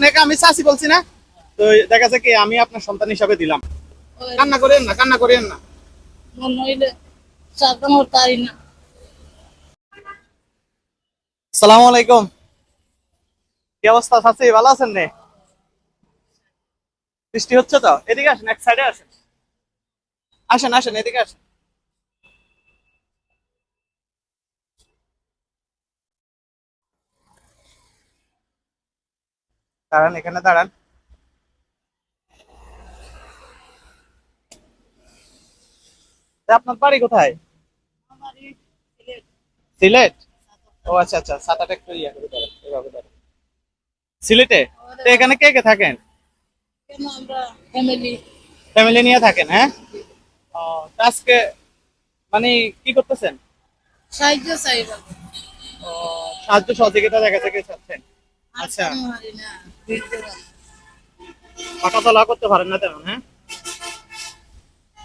আপনাকে আমি চাচি বলছি না, তো দেখা যাচ্ছে কি আমি আপনার সন্তান হিসাবে দিলাম। কান্না করেন না, কান্না করেন না। মন হইলে সাধারণ তাই না। সালাম আলাইকুম। কি অবস্থা চাচি, ভালো আছেন নে? বৃষ্টি হচ্ছে তো, এদিকে আসেন, এক সাইডে আসেন। আসেন আসেন, এদিকে আসেন। দাঁড়ান, এখানে দাঁড়ান। তা আপনার বাড়ি কোথায়? সিলেট? ও আচ্ছা আচ্ছা, ছাতাটা একটু ইয়া করে দাঁড়ান, এভাবে দাঁড়ান। সিলেটে? তো এখানে কে কে থাকেন? কেন আমরা ফ্যামিলি ফ্যামিলি নিয়ে থাকেন, হ্যাঁ? ও, তা আজকে মানে কি করতেছেন? সাহায্য চাইবা ও, সাহায্য সহযোগিতা দেখা থেকে চাচ্ছেন। আর আচ্ছা, কেন হারি না বুঝতে পারি। হাঁটা চলা করতে পারেন না তেমন, হ্যাঁ?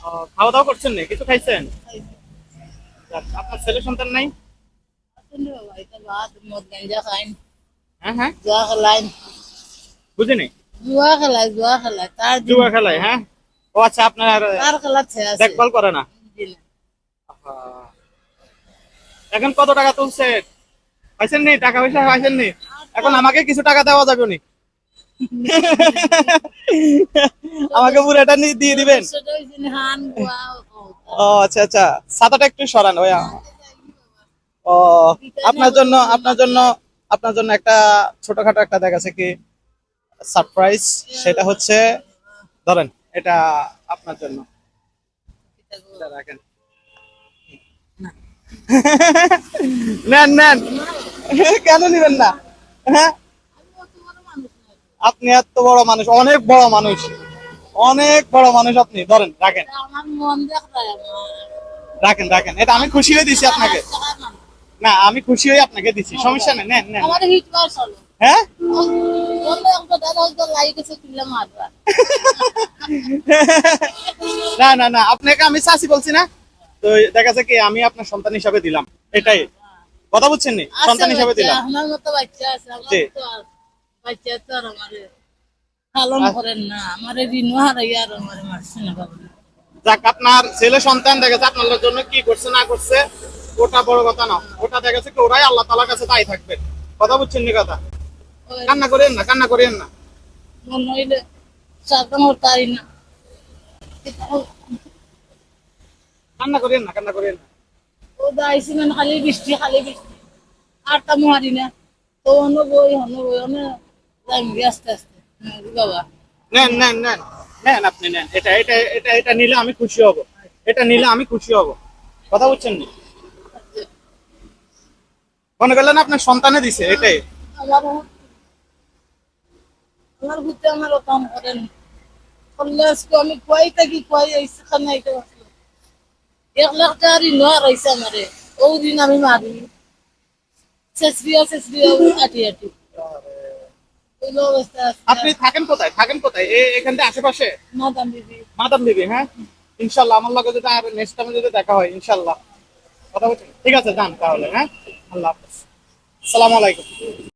ও, খাওয়া দাওয়া করছেন না, কিছু খাইছেন? যাক, আপনার ছেলে সন্তান নাই? আসলে বাবা এটা ভাত মদ গাঞ্জা খাইন হ্যাঁ হ্যাঁ, জুয়া খেলাইন বুঝিনি। জুয়া খেলায় তার দিন জুয়া খেলায়, হ্যাঁ? ও আচ্ছা, আপনার তার খেলাচ্ছে আছে দেখভাল করে না? দিলে। আহা, এখন কত টাকা তুলছে? পাইছেন নি, টাকা পয়সা পাইছেন নি? এখন আমাকে কিছু টাকা দেওয়া যাবে নি? আমাকে পুরো এটা দিয়ে দিবেন? সেটা হইছে না, হান গুয়া ও আচ্ছা আচ্ছা, ছাতাটা একটু সরান ওই। ও, আপনার জন্য আপনার জন্য আপনার জন্য একটা ছোটখাটো একটা দেখা আছে কি সারপ্রাইজ। সেটা হচ্ছে, ধরেন এটা আপনার জন্য, এটা রাখেন। নেন নেন। কেন নিবেন না? হ্যাঁ, আপনি এত বড় মানুষ, অনেক বড় মানুষ, অনেক বড় মানুষ আপনি, ধরেন রাখেন। আমার মন দেখায় রাখেন রাখেন, এটা আমি খুশি হয়ে দিছি আপনাকে। না, আমি খুশি হয়ে আপনাকে দিছি, সমস্যা নেই, নেন নেন। আমার হিট বার চলো হ্যাঁ। বললে আমাকে দাদা হয়তো লাইক এসে তুললে মারবা না না না, আপনাকে আমি চাচি বলছি না, তো দেখা যাচ্ছে কি আমি আপনার সন্তান হিসাবে দিলাম, এটাই। কথা বুঝছেন নি, সন্তান হিসাবে দিলাম। আমার মতো বাচ্চা আছে আমার জি। তো আর বাচ্চা তো আর আমারে পালন করেন না আমারে ঋণ হারাইয়া আর আমারে মারছে না বাবা যাক, আপনার ছেলে সন্তান দেখা যাচ্ছে আপনার জন্য কি করছে না করছে, ওটা বড় কথা না। ওটা দেখা যাচ্ছে কি ওরাই আল্লাহ তাআলার কাছে তাই থাকবে। কথা বুঝছেন নি কথা? কান্না করেন না, কান্না করেন না। মন হইলে সাধারণ তাই না কান্না করেন না, কান্না করেন না। ও দাইছি মানে খালি বৃষ্টি আর তা মারি না তো হনো বই যাই আস্তে আস্তে বাবা নেন নেন নেন, নেন আপনি নেন। এটা এটা এটা এটা নিলে আমি খুশি হব। এটা নিলে আমি খুশি হব। কথা বুঝছেন নি? মনে করলেন আপনার সন্তানে দিছে, এটাই। আমার আমার ভূতে আমার কাম করেন করলে আজকে আমি কয় থাকি কয় আইসে খানে আইতে পারছি 1 লাখ টাকা ঋণ হারাইছে আমারে ও ঋণ আমি মারি শেষরিয়া আটি আটি ওইলো অবস্থা আপনি থাকেন কোথায়, থাকেন কোথায়? এখান থেকে আশেপাশে? মাদাম দিদি মাদাম দিবি, হ্যাঁ। ইনশাল্লাহ আমার লগে যদি আর নেক্সট টাইমে যদি দেখা হয়, ইনশাল্লাহ। কথা বলছেন, ঠিক আছে, যান তাহলে, হ্যাঁ। আল্লাহ হাফেজ, আসসালামু আলাইকুম।